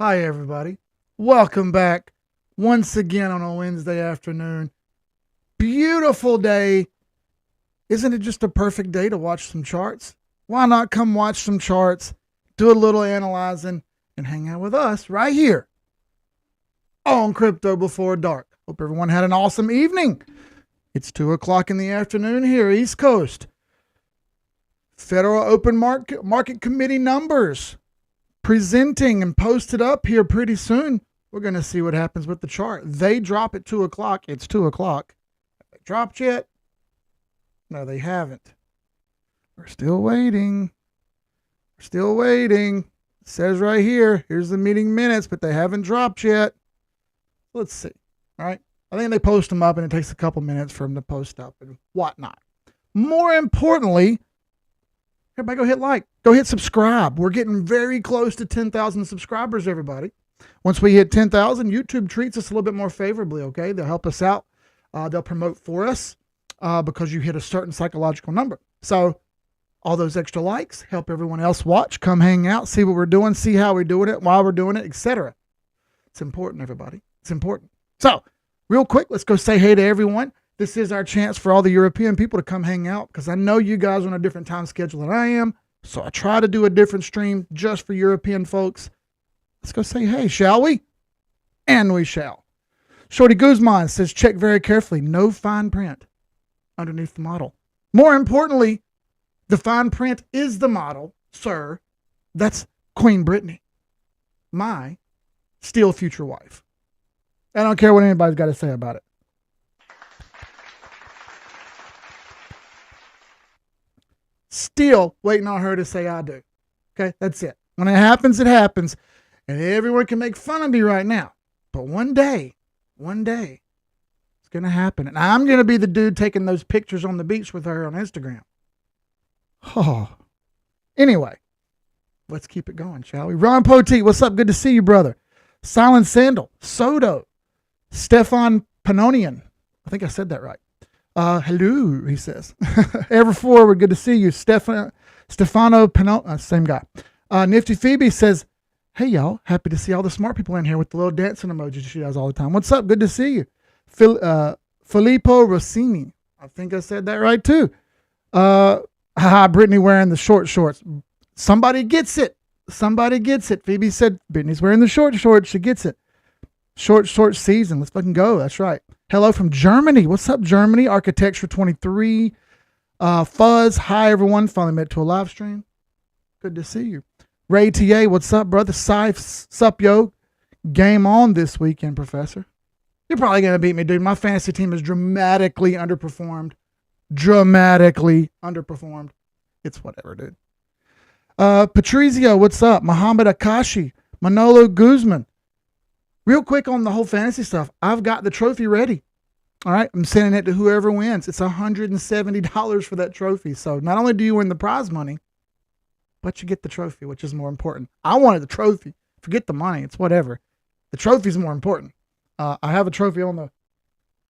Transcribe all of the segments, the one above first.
Hi, everybody. Welcome back once again on a Wednesday afternoon. Beautiful day. Isn't it just a perfect day to watch some charts? Why not come watch some charts, do a little analyzing, and hang out with us right here on Crypto Before Dark? Hope everyone had an awesome evening. It's 2 o'clock in the afternoon here, East Coast. Federal Open Market Committee numbers presenting and posted up here pretty soon. We're going to see what happens with the chart. They drop at 2 o'clock. It's 2 o'clock. Have they dropped yet? No, they haven't. We're still waiting. We're still waiting. It says right here, here's the meeting minutes, but they haven't dropped yet. Let's see. All right. I think they post them up and it takes a couple minutes for them to post up and whatnot. More importantly, everybody go hit like. Go hit subscribe. We're getting very close to 10,000 subscribers, everybody. Once we hit 10,000, YouTube treats us a little bit more favorably, okay? They'll help us out. They'll promote for us because you hit a certain psychological number. So all those extra likes help everyone else watch, come hang out, see what we're doing, see how we're doing it, why we're doing it, etc. It's important, everybody. It's important. So real quick, let's go say hey to everyone. This is our chance for all the European people to come hang out because I know you guys are on a different time schedule than I am. So I try to do a different stream just for European folks. Let's go say hey, shall we? And we shall. Shorty Guzman says, check very carefully. No fine print underneath the model. More importantly, the fine print is the model, sir. That's Queen Brittany, my still future wife. I don't care what anybody's got to say about it. Still waiting on her to say I do. Okay, that's it. When it happens, it happens. And everyone can make fun of me right now. But one day, it's going to happen. And I'm going to be the dude taking those pictures on the beach with her on Instagram. Oh. Anyway, let's keep it going, shall we? Ron Poteet, what's up? Good to see you, brother. Silent Sandal, Soto, Stefan Panonian. I think I said that right. Hello, he says. Ever forward, good to see you. Stefano Panonian, same guy. Nifty Phoebe says, hey, y'all, happy to see all the smart people in here with the little dancing emojis she does all the time. What's up? Good to see you. Filippo Rossini. I think I said that right, too. Brittany wearing the short shorts. Somebody gets it. Somebody gets it. Phoebe said, Brittany's wearing the short shorts. She gets it. Short season. Let's fucking go. That's right. Hello from Germany. What's up, Germany? Architecture 23. Fuzz. Hi, everyone. Finally met to a live stream. Good to see you. Ray TA. What's up, brother? Sup, yo. Game on this weekend, Professor. You're probably going to beat me, dude. My fantasy team is dramatically underperformed. It's whatever, dude. Patrizio. What's up? Muhammad Akashi. Manolo Guzman. Real quick on the whole fantasy stuff, I've got the trophy ready. All right, I'm sending it to whoever wins. It's $170 for that trophy. So not only do you win the prize money, but you get the trophy, which is more important. I wanted the trophy. Forget the money. It's whatever. The trophy's more important. I have a trophy on the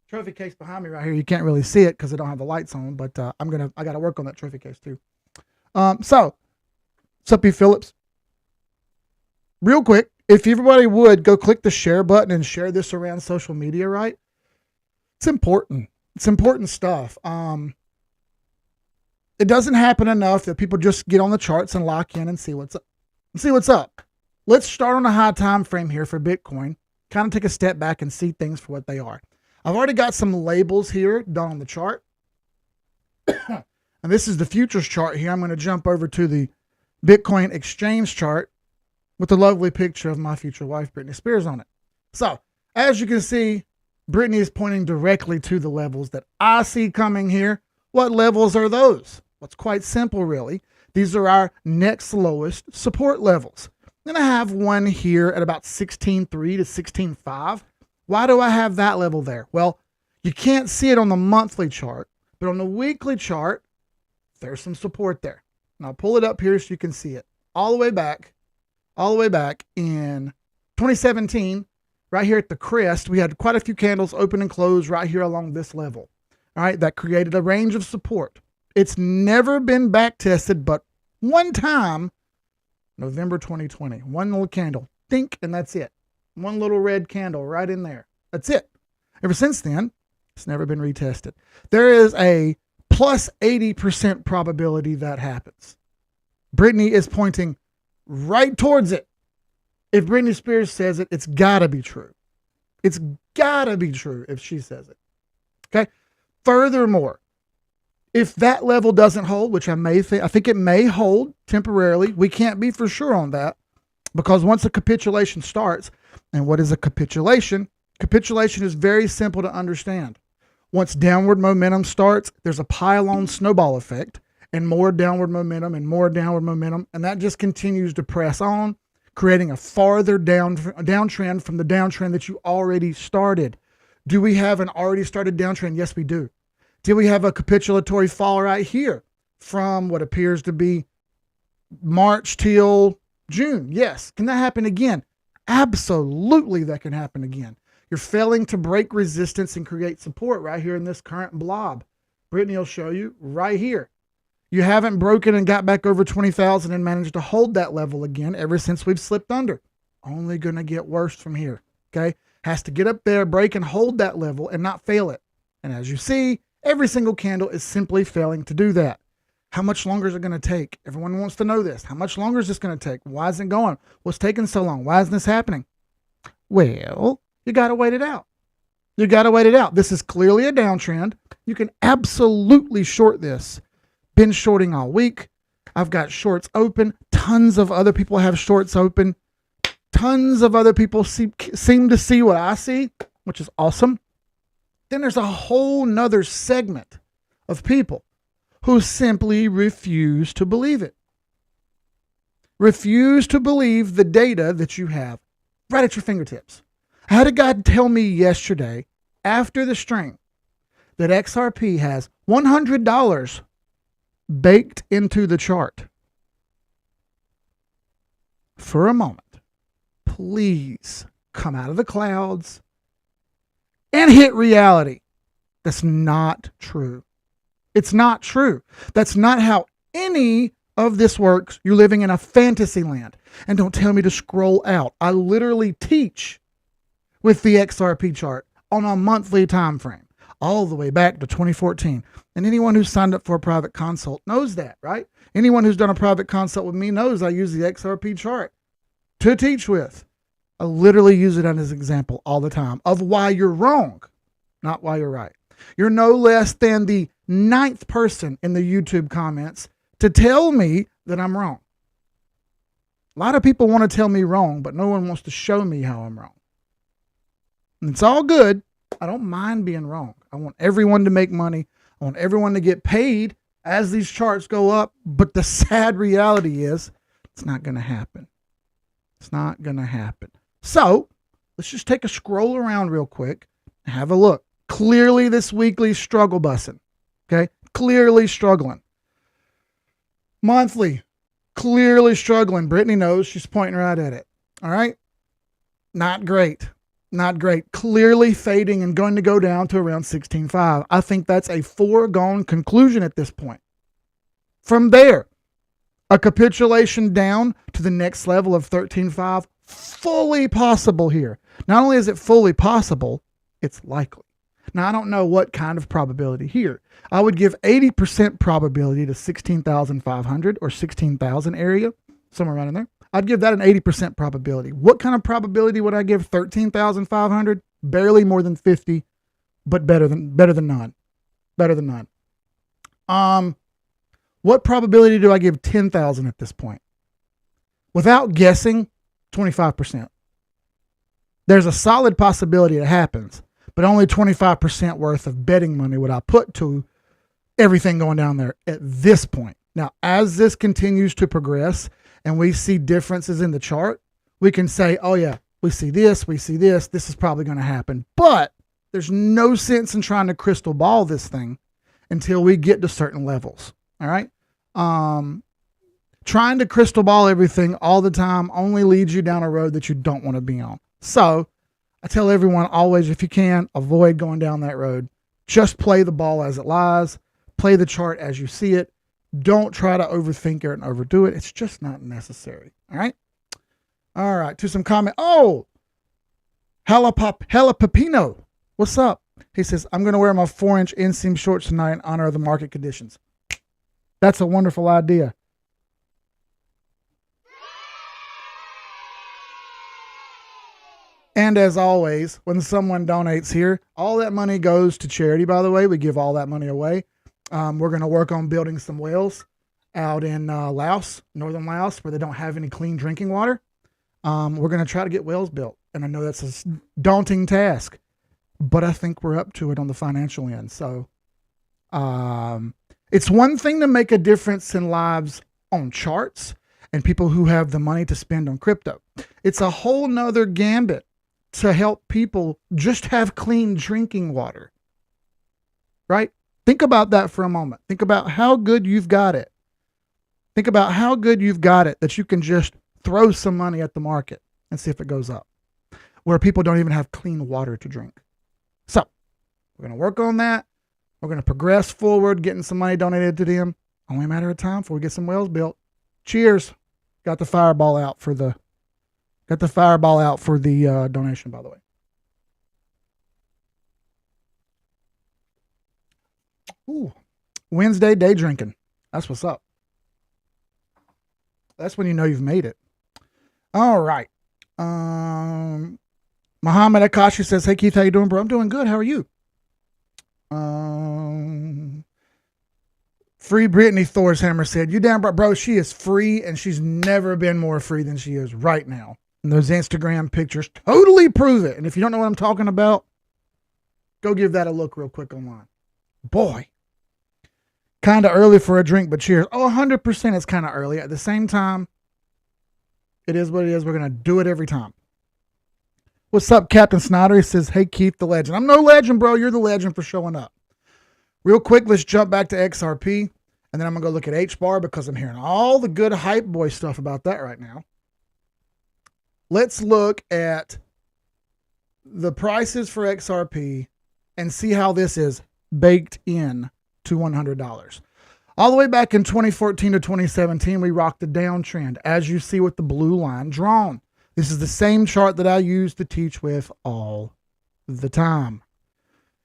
trophy case behind me right here. You can't really see it because I don't have the lights on, but I got to work on that trophy case too. So, Suppy Phillips. Real quick, if everybody would go click the share button and share this around social media, right? It's important. It's important stuff. It doesn't happen enough that people just get on the charts and lock in and see what's up. Let's start on a high time frame here for Bitcoin. Kind of take a step back and see things for what they are. I've already got some labels here done on the chart. And this is the futures chart here. I'm going to jump over to the Bitcoin exchange chart with a lovely picture of my future wife, Britney Spears, on it. So, as you can see, Britney is pointing directly to the levels that I see coming here. What levels are those? Well, it's quite simple, really. These are our next lowest support levels. I'm going to have one here at about 16.3 to 16.5. Why do I have that level there? Well, you can't see it on the monthly chart, but on the weekly chart, there's some support there. And I'll pull it up here so you can see it. All the way back in 2017, right here at the crest, we had quite a few candles open and close right here along this level. All right, that created a range of support. It's never been back tested, but one time, November 2020, one little candle dink, and that's it. One little red candle right in there. That's it. Ever since then, it's never been retested. There is a plus 80% probability that happens. Britney is pointing right towards it. If Britney Spears says it, it's got to be true. It's got to be true if she says it. Okay? Furthermore, if that level doesn't hold, which I think it may hold temporarily. We can't be for sure on that, because once a capitulation starts, and what is a capitulation? Capitulation is very simple to understand. Once downward momentum starts, there's a pile-on snowball effect, and more downward momentum and more downward momentum, and that just continues to press on, creating a farther downtrend from the downtrend that you already started. Do we have an already started downtrend? Yes, we do. Do we have a capitulatory fall right here from what appears to be March till June? Yes. Can that happen again? Absolutely, that can happen again. You're failing to break resistance and create support right here in this current blob. Brittany will show you right here. You haven't broken and got back over 20,000 and managed to hold that level again ever since we've slipped under. Only going to get worse from here. Okay. Has to get up there, break and hold that level and not fail it. And as you see, every single candle is simply failing to do that. How much longer is it going to take? Everyone wants to know this. How much longer is this going to take? Why isn't it going? What's taking so long? Why isn't this happening? Well, you got to wait it out. You got to wait it out. This is clearly a downtrend. You can absolutely short this. Been shorting all week. I've got shorts open. Tons of other people have shorts open. Tons of other people seem to see what I see, which is awesome. Then there's a whole nother segment of people who simply refuse to believe it. Refuse to believe the data that you have right at your fingertips. I had a guy tell me yesterday after the string that XRP has $100 baked into the chart. For a moment, please come out of the clouds and hit reality. That's not true. It's not true. That's not how any of this works. You're living in a fantasy land. And don't tell me to scroll out. I literally teach with the XRP chart on a monthly time frame, all the way back to 2014. And anyone who's signed up for a private consult knows that, right? Anyone who's done a private consult with me knows I use the XRP chart to teach with. I literally use it as an example all the time of why you're wrong, not why you're right. You're no less than the 9th person in the YouTube comments to tell me that I'm wrong. A lot of people want to tell me wrong, but no one wants to show me how I'm wrong. And it's all good. I don't mind being wrong. I want everyone to make money. I want everyone to get paid as these charts go up. But the sad reality is it's not going to happen. It's not going to happen. So let's just take a scroll around real quick and have a look. Clearly this weekly struggle bussing. Okay. Clearly struggling. Monthly. Clearly struggling. Brittany knows. She's pointing right at it. All right. Not great. Not great. Clearly fading and going to go down to around 16.5. I think that's a foregone conclusion at this point. From there, a capitulation down to the next level of 13.5, fully possible here. Not only is it fully possible, it's likely. Now, I don't know what kind of probability here. I would give 80% probability to 16,500 or 16,000 area, somewhere around in there. I'd give that an 80% probability. What kind of probability would I give 13,500? Barely more than 50, but better than none. Better than none. What probability do I give 10,000 at this point? Without guessing, 25%. There's a solid possibility it happens, but only 25% worth of betting money would I put to everything going down there at this point. Now, as this continues to progress and we see differences in the chart, we can say, oh yeah, we see this, this is probably going to happen. But there's no sense in trying to crystal ball this thing until we get to certain levels. All right. Trying to crystal ball everything all the time only leads you down a road that you don't want to be on. So I tell everyone always, if you can, avoid going down that road. Just play the ball as it lies. Play the chart as you see it. Don't try to overthink it and overdo it. It's just not necessary. All right. All right, to some comment. Oh, Jalapapino. What's up? He says, I'm going to wear my 4-inch inseam shorts tonight in honor of the market conditions. That's a wonderful idea. And as always, when someone donates here, all that money goes to charity, by the way. We give all that money away. We're going to work on building some wells out in Laos, northern Laos, where they don't have any clean drinking water. We're going to try to get wells built. And I know that's a daunting task, but I think we're up to it on the financial end. So it's one thing to make a difference in lives on charts and people who have the money to spend on crypto. It's a whole nother gambit to help people just have clean drinking water, right? Think about that for a moment. Think about how good you've got it. Think about how good you've got it that you can just throw some money at the market and see if it goes up, where people don't even have clean water to drink. So we're going to work on that. We're going to progress forward, getting some money donated to them. Only a matter of time before we get some wells built. Cheers. Got the fireball out for the donation, by the way. Ooh, Wednesday day drinking. That's what's up. That's when you know you've made it. All right. Muhammad Akashi says, hey, Keith, how you doing, bro? I'm doing good. How are you? Free Brittany Thor's Hammer said, you damn bro, she is free, and she's never been more free than she is right now. And those Instagram pictures totally prove it. And if you don't know what I'm talking about, go give that a look real quick online. Boy, kind of early for a drink, but cheers. Oh, 100% it's kind of early. At the same time, it is what it is. We're going to do it every time. What's up, Captain Snyder? He says, hey, Keith, the legend. I'm no legend, bro. You're the legend for showing up. Real quick, let's jump back to XRP, and then I'm going to go look at HBAR because I'm hearing all the good hype boy stuff about that right now. Let's look at the prices for XRP and see how this is baked in to $100. All the way back in 2014 to 2017, we rocked a downtrend, as you see with the blue line drawn. This is the same chart that I use to teach with all the time.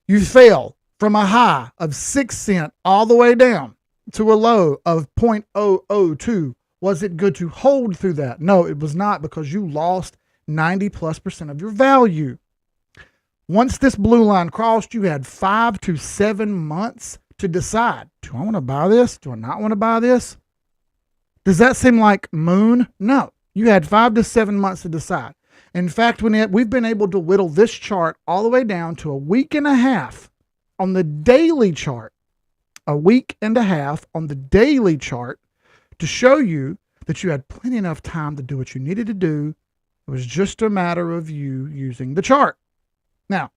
You fell from a high of 6 cents all the way down to a low of 0.002. Was it good to hold through that? No, it was not, because you lost 90+% of your value. Once this blue line crossed, you had 5 to 7 months to decide, do I want to buy this? Do I not want to buy this? Does that seem like moon? No, you had 5 to 7 months to decide. In fact, we've been able to whittle this chart all the way down to a week and a half on the daily chart, a week and a half on the daily chart, to show you that you had plenty enough time to do what you needed to do. It was just a matter of you using the chart. Now,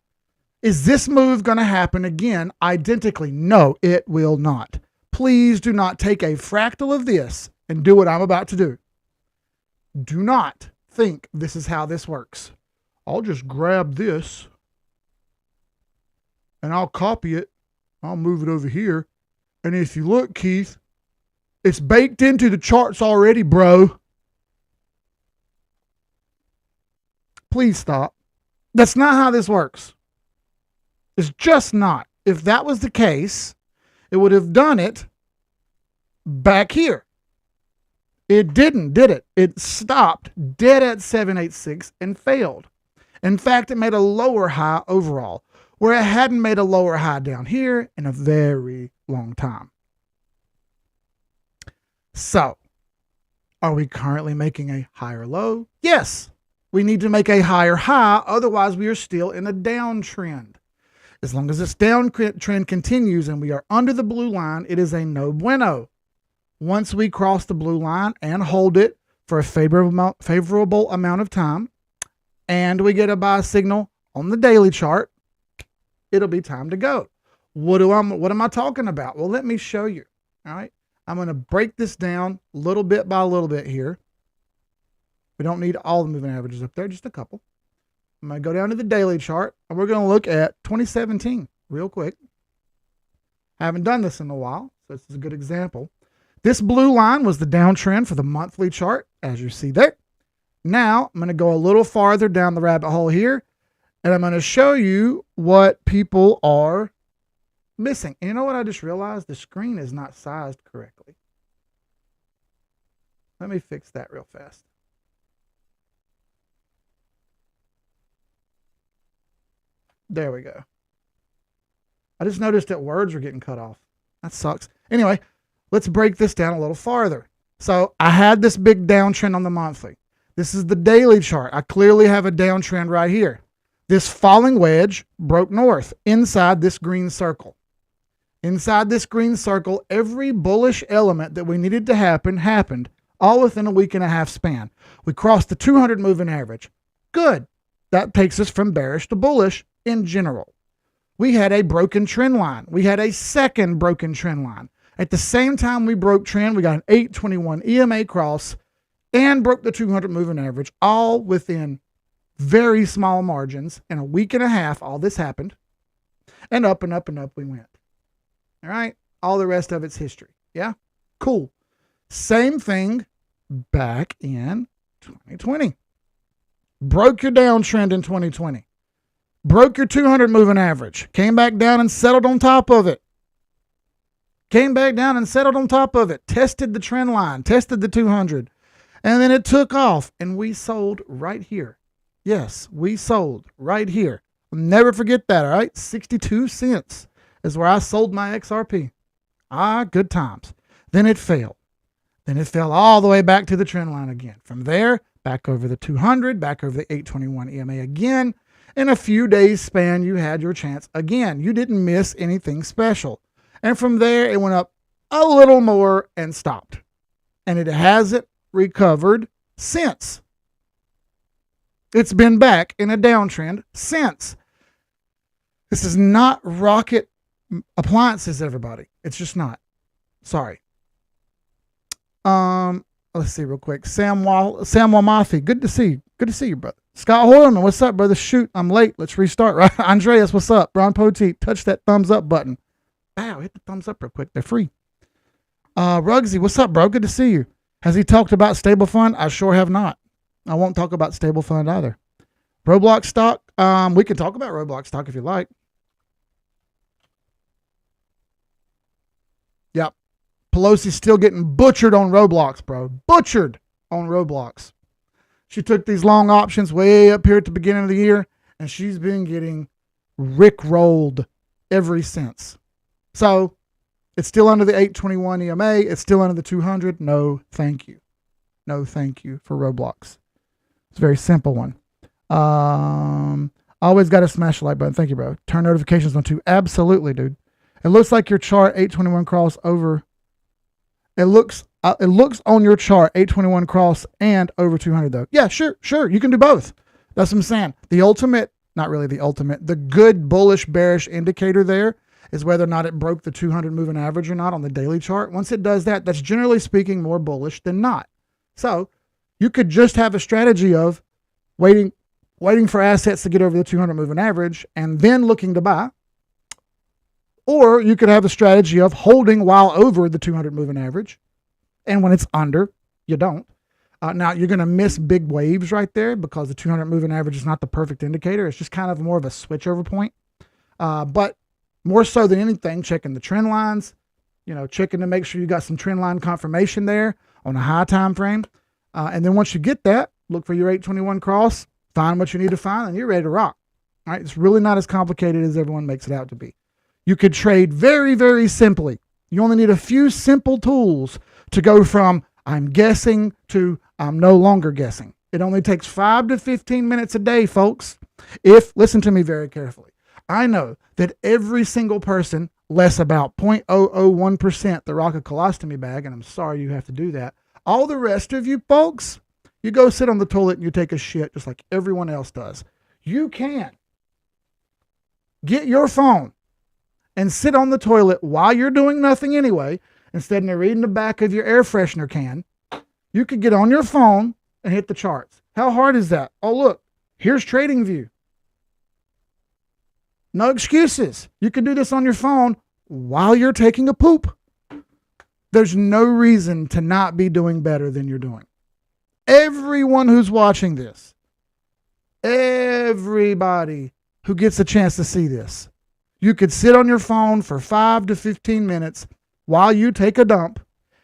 is this move going to happen again identically? No, it will not. Please do not take a fractal of this and do what I'm about to do. Do not think this is how this works. I'll just grab this and I'll copy it. I'll move it over here. And if you look, Keith, it's baked into the charts already, bro. Please stop. That's not how this works. It's just not. If that was the case, it would have done it back here. It didn't, did it? It stopped dead at 786 and failed. In fact, it made a lower high overall, where it hadn't made a lower high down here in a very long time. So, are we currently making a higher low? Yes. We need to make a higher high, otherwise we are still in a downtrend. As long as this downtrend continues and we are under the blue line, it is a no bueno. Once we cross the blue line and hold it for a favorable amount of time, and we get a buy signal on the daily chart, it'll be time to go. What am I talking about? Well, let me show you. All right. I'm going to break this down little bit by little bit here. We don't need all the moving averages up there, just a couple. I'm going to go down to the daily chart, and we're going to look at 2017 real quick. I haven't done this in a while, so this is a good example. This blue line was the downtrend for the monthly chart, as you see there. Now I'm going to go a little farther down the rabbit hole here, and I'm going to show you what people are missing. And you know what I just realized? The screen is not sized correctly. Let me fix that real fast. There we go. I just noticed that words were getting cut off. That sucks. Anyway, let's break this down a little farther. So I had this big downtrend on the monthly. This is the daily chart. I clearly have a downtrend right here. This falling wedge broke north inside this green circle. Inside this green circle, every bullish element that we needed to happen happened, all within a week and a half span. We crossed the 200 moving average. Good. That takes us from bearish to bullish in general. We had a broken trend line. We had a second broken trend line. At the same time we broke trend, we got an 821 EMA cross and broke the 200 moving average, all within very small margins. In a week and a half, all this happened. And up and up and up we went. All right? All the rest of it's history. Yeah? Cool. Same thing back in 2020. Broke your downtrend in 2020. Broke your 200 moving average. Came back down and settled on top of it. Came back down and settled on top of it. Tested the trend line. Tested the 200. And then it took off. And we sold right here. Yes, we sold right here. I'll never forget that, all right? 62 cents is where I sold my XRP. Good times. Then it fell. Then it fell all the way back to the trend line again. From there, back over the 200, back over the 821 EMA again. In a few days span, you had your chance again. You didn't miss anything special. And from there, it went up a little more and stopped. And it hasn't recovered since. It's been back in a downtrend since. This is not rocket appliances, everybody. It's just not. Sorry. Let's see real quick. Sam Wamathi, good to see you. Good to see you, brother. Scott Horman, what's up, brother? Shoot, I'm late. Let's restart, right? Andreas, what's up? Ron Poteet, touch that thumbs up button. Wow, hit the thumbs up real quick. They're free. Rugsy, what's up, bro? Good to see you. Has he talked about stable fund? I sure have not. I won't talk about stable fund either. Roblox stock, we can talk about Roblox stock if you like. Yep. Pelosi's still getting butchered on Roblox, bro. Butchered on Roblox. She took these long options way up here at the beginning of the year, and she's been getting rickrolled ever since. So it's still under the 821 EMA. It's still under the 200. No, thank you. No, thank you for Roblox. It's a very simple one. Always got to smash the like button. Thank you, bro. Turn notifications on too. Absolutely, dude. It looks like your chart 821 cross over. It looks on your chart 821 cross and over 200 though. Yeah, sure. You can do both. That's what I'm saying. The ultimate, not really the ultimate, the good bullish bearish indicator there is whether or not it broke the 200 moving average or not on the daily chart. Once it does that, that's generally speaking more bullish than not. So you could just have a strategy of waiting for assets to get over the 200 moving average and then looking to buy. Or you could have the strategy of holding while over the 200 moving average. And when it's under, you don't. Now, you're going to miss big waves right there because the 200 moving average is not the perfect indicator. It's just kind of more of a switchover point. But more so than anything, checking the trend lines, checking to make sure you got some trend line confirmation there on a high time frame. And then once you get that, look for your 821 cross, find what you need to find, and you're ready to rock. All right, it's really not as complicated as everyone makes it out to be. You could trade very, very simply. You only need a few simple tools to go from I'm guessing to I'm no longer guessing. It only takes 5 to 15 minutes a day, folks. Listen to me very carefully. I know that every single person, less about 0.001%, the rock a colostomy bag, and I'm sorry you have to do that. All the rest of you folks, you go sit on the toilet and you take a shit just like everyone else does. You can get your phone and sit on the toilet while you're doing nothing anyway, instead of reading the back of your air freshener can. You could get on your phone and hit the charts. How hard is that? Oh, look, here's TradingView. No excuses. You can do this on your phone while you're taking a poop. There's no reason to not be doing better than you're doing. everyone who's watching this, everybody who gets a chance to see this, you could sit on your phone for 5 to 15 minutes while you take a dump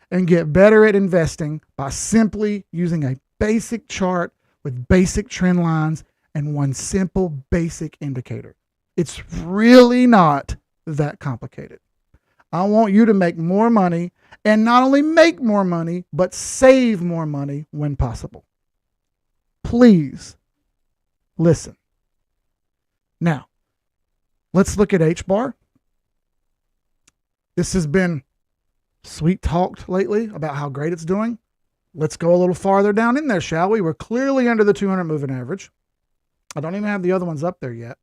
and get better at investing by simply using a basic chart with basic trend lines and one simple basic indicator. It's really not that complicated. I want you to make more money, and not only make more money, but save more money when possible. Please listen. Now, let's look at HBAR. This has been sweet talked lately about how great it's doing. Let's go a little farther down in there, shall we? We're clearly under the 200 moving average. I don't even have the other ones up there yet.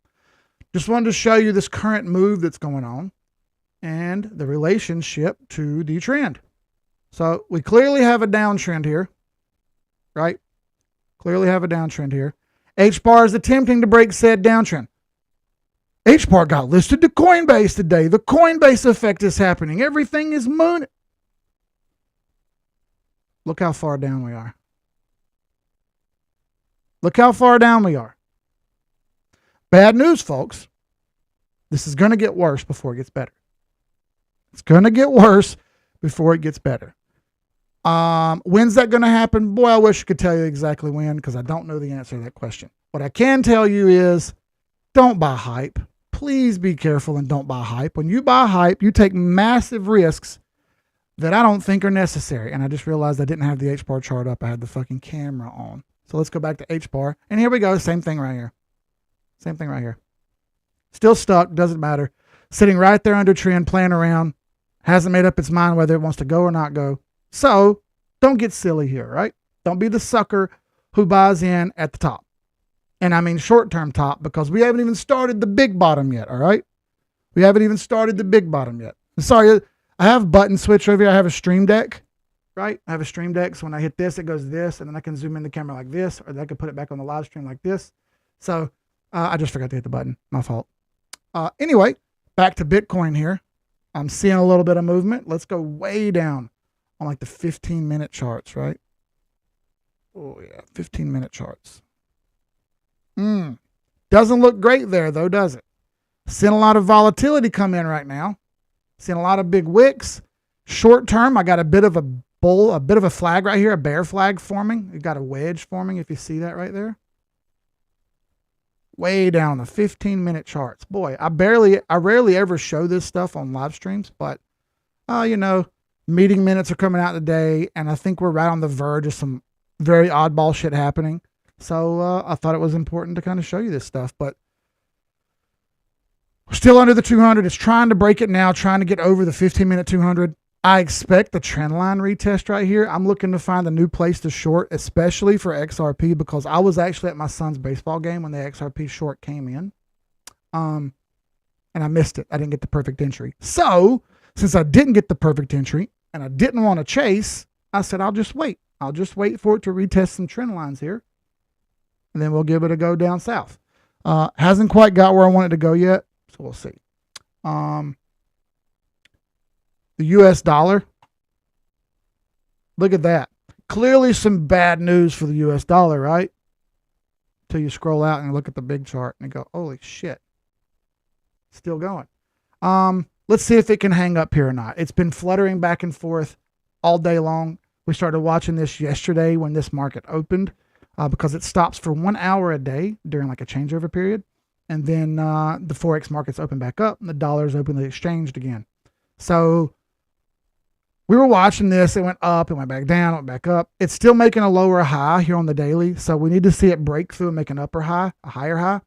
Just wanted to show you this current move that's going on and the relationship to the trend. So we clearly have a downtrend here, right? Clearly have a downtrend here. HBAR is attempting to break said downtrend. HBAR got listed to Coinbase today. The Coinbase effect is happening. Everything is mooning. Look how far down we are. Look how far down we are. Bad news, folks. This is going to get worse before it gets better. It's going to get worse before it gets better. When's that going to happen? Boy, I wish I could tell you exactly when, because I don't know the answer to that question. What I can tell you is don't buy hype. Please be careful and don't buy hype. When you buy hype, you take massive risks that I don't think are necessary. And I just realized I didn't have the HBAR chart up. I had the fucking camera on. So let's go back to HBAR. And here we go. Same thing right here. Same thing right here. Still stuck. Doesn't matter. Sitting right there under trend, playing around. Hasn't made up its mind whether it wants to go or not go. So don't get silly here, right? Don't be the sucker who buys in at the top. And I mean short-term top, because we haven't even started the big bottom yet, all right? We haven't even started the big bottom yet. I'm sorry, I have button switch over here. I have a stream deck, right? I have a stream deck, so when I hit this, it goes this, and then I can zoom in the camera like this, or I can put it back on the live stream like this. So I just forgot to hit the button. My fault. Anyway, back to Bitcoin here. I'm seeing a little bit of movement. Let's go way down on like the 15-minute charts, right? Oh, yeah, 15-minute charts. Doesn't look great there, though, does it? Seeing a lot of volatility come in right now. Seeing a lot of big wicks. Short term, I got a bit of a bull, a bit of a flag right here, a bear flag forming. You got a wedge forming, if you see that right there. Way down the 15-minute charts. Boy, I rarely ever show this stuff on live streams, but you know, meeting minutes are coming out today, and I think we're right on the verge of some very oddball shit happening. So I thought it was important to kind of show you this stuff, but we're still under the 200. It's trying to break it now, trying to get over the 15-minute 200. I expect the trend line retest right here. I'm looking to find a new place to short, especially for XRP, because I was actually at my son's baseball game when the XRP short came in. And I missed it. I didn't get the perfect entry. So since I didn't get the perfect entry and I didn't want to chase, I said, I'll just wait. I'll just wait for it to retest some trend lines here. And then we'll give it a go down south. Hasn't quite got where I want it to go yet. So we'll see. The US dollar. Look at that. Clearly some bad news for the US dollar, right? Until you scroll out and look at the big chart and go, holy shit. Still going. Let's see if it can hang up here or not. It's been fluttering back and forth all day long. We started watching this yesterday when this market opened, because it stops for 1 hour a day during like a changeover period. And then the Forex markets open back up and the dollar's openly exchanged again. So we were watching this. It went up, it went back down, it went back up. It's still making a lower high here on the daily. So we need to see it break through and make an upper high, a higher high.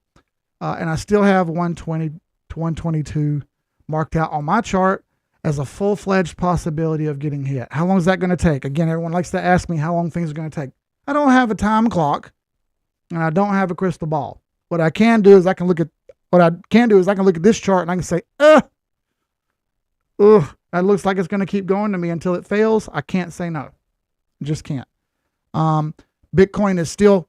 And I still have 120 to 122 marked out on my chart as a full-fledged possibility of getting hit. How long is that going to take? Again, everyone likes to ask me how long things are going to take. I don't have a time clock and I don't have a crystal ball. What I can do is I can look at this chart and I can say, that looks like it's going to keep going to me until it fails. I can't say no. I just can't. Bitcoin is still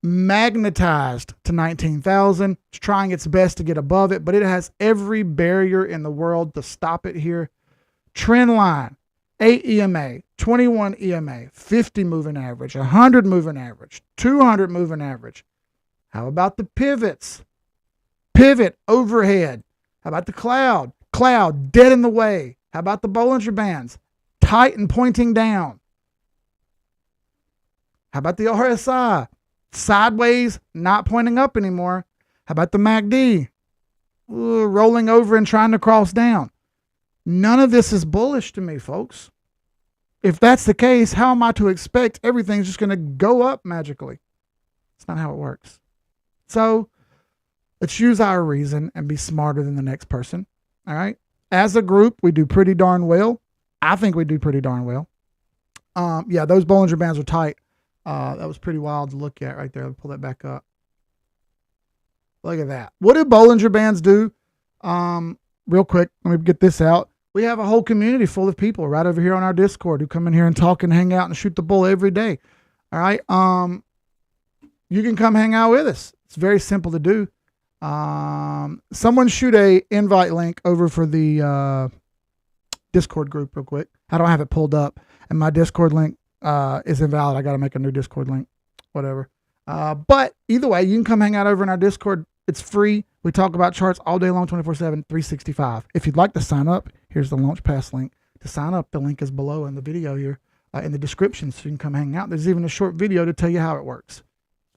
magnetized to 19,000. It's trying its best to get above it, but it has every barrier in the world to stop it here. Trend line, 8 EMA, 21 EMA, 50 moving average, 100 moving average, 200 moving average. How about the pivots? Pivot overhead. How about the cloud? Cloud dead in the way. How about the Bollinger Bands? Tight and pointing down. How about the RSI? Sideways, not pointing up anymore. How about the MACD? Rolling over and trying to cross down. None of this is bullish to me, folks. If that's the case, how am I to expect everything's just going to go up magically? It's not how it works. So let's use our reason and be smarter than the next person. All right. As a group, we do pretty darn well. I think we do pretty darn well. Yeah, those Bollinger Bands are tight. That was pretty wild to look at right there. I'll pull that back up. Look at that. What do Bollinger Bands do? Real quick, let me get this out. We have a whole community full of people right over here on our Discord who come in here and talk and hang out and shoot the bull every day. All right. You can come hang out with us. It's very simple to do. Someone shoot a invite link over for the Discord group real quick. I don't have it pulled up, and my Discord link is invalid. I got to make a new Discord link, whatever. But either way, you can come hang out over in our Discord. It's free. We talk about charts all day long, 24/7, 365. If you'd like to sign up, here's the Launchpass link. To sign up, the link is below in the video here, in the description, so you can come hang out. There's even a short video to tell you how it works.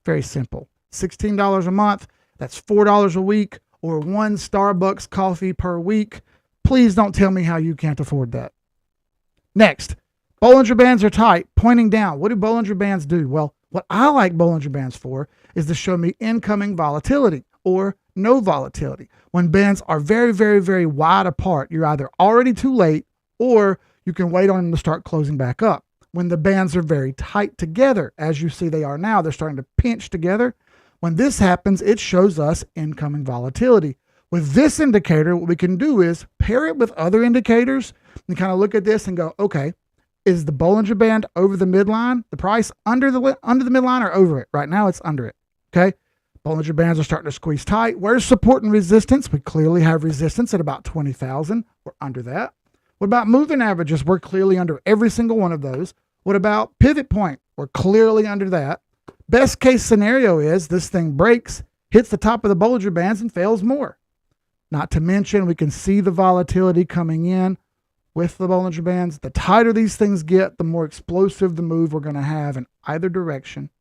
Very simple. $16 a month. That's $4 a week, or one Starbucks coffee per week. Please don't tell me how you can't afford that. Next, Bollinger Bands are tight, pointing down. What do Bollinger Bands do? Well, what I like Bollinger Bands for is to show me incoming volatility or no volatility. When bands are very, very, very wide apart, you're either already too late or you can wait on them to start closing back up. When the bands are very tight together, as you see they are now, they're starting to pinch together. When this happens, it shows us incoming volatility. With this indicator, what we can do is pair it with other indicators and kind of look at this and go, okay, is the Bollinger Band over the midline, the price under the midline or over it? Right now it's under it, okay? Bollinger Bands are starting to squeeze tight. Where's support and resistance? We clearly have resistance at about 20,000. We're under that. What about moving averages? We're clearly under every single one of those. What about pivot point? We're clearly under that. Best case scenario is this thing breaks, hits the top of the Bollinger Bands and fails more. Not to mention, we can see the volatility coming in with the Bollinger Bands. The tighter these things get, the more explosive the move we're going to have in either direction.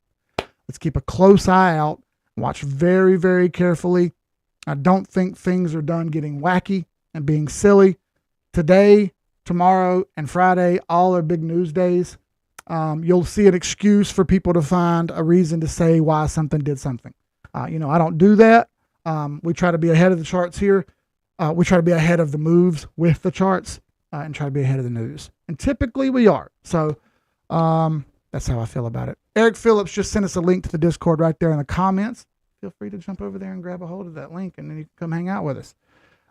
Let's keep a close eye out. Watch very, very carefully. I don't think things are done getting wacky and being silly. Today, tomorrow, and Friday, all are big news days. You'll see an excuse for people to find a reason to say why something did something. I don't do that. We try to be ahead of the charts here. We try to be ahead of the moves with the charts and try to be ahead of the news. And typically we are. So that's how I feel about it. Eric Phillips just sent us a link to the Discord right there in the comments. Feel free to jump over there and grab a hold of that link, and then you can come hang out with us.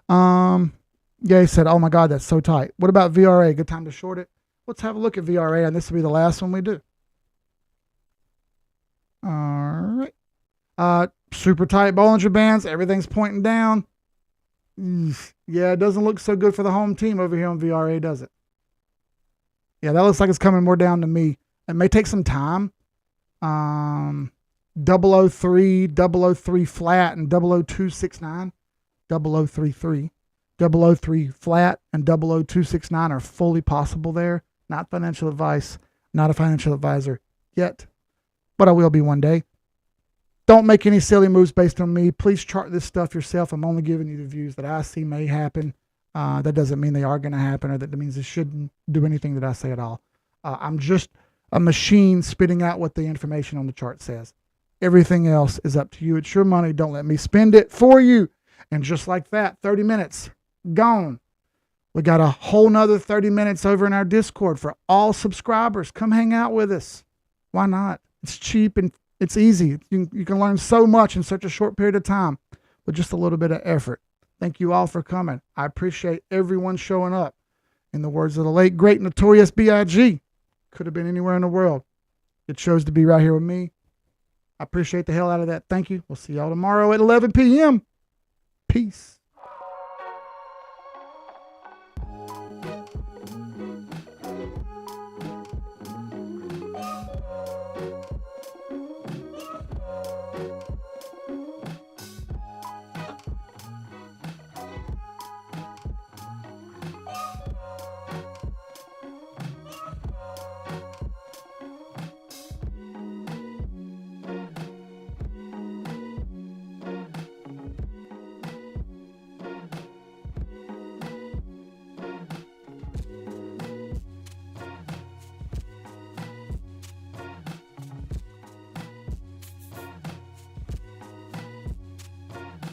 Yeah, he said, oh my God, that's so tight. What about VRA? Good time to short it. Let's have a look at VRA, and this will be the last one we do. All right. Super tight Bollinger Bands. Everything's pointing down. Yeah, it doesn't look so good for the home team over here on VRA, does it? Yeah, that looks like it's coming more down to me. It may take some time. 003, 003 flat, and 00269. 0033. 003 flat and 00269 are fully possible there. Not financial advice. Not a financial advisor yet, but I will be one day. Don't make any silly moves based on me. Please chart this stuff yourself. I'm only giving you the views that I see may happen. That doesn't mean they are going to happen, or that means it shouldn't do anything that I say at all. I'm just a machine spitting out what the information on the chart says. Everything else is up to you. It's your money. Don't let me spend it for you. And just like that, 30 minutes gone. We got a whole nother 30 minutes over in our Discord for all subscribers. Come hang out with us. Why not? It's cheap and it's easy. You can learn so much in such a short period of time with just a little bit of effort. Thank you all for coming. I appreciate everyone showing up. In the words of the late, great, notorious B.I.G., could have been anywhere in the world. It chose to be right here with me. I appreciate the hell out of that. Thank you. We'll see y'all tomorrow at 11 p.m. Peace.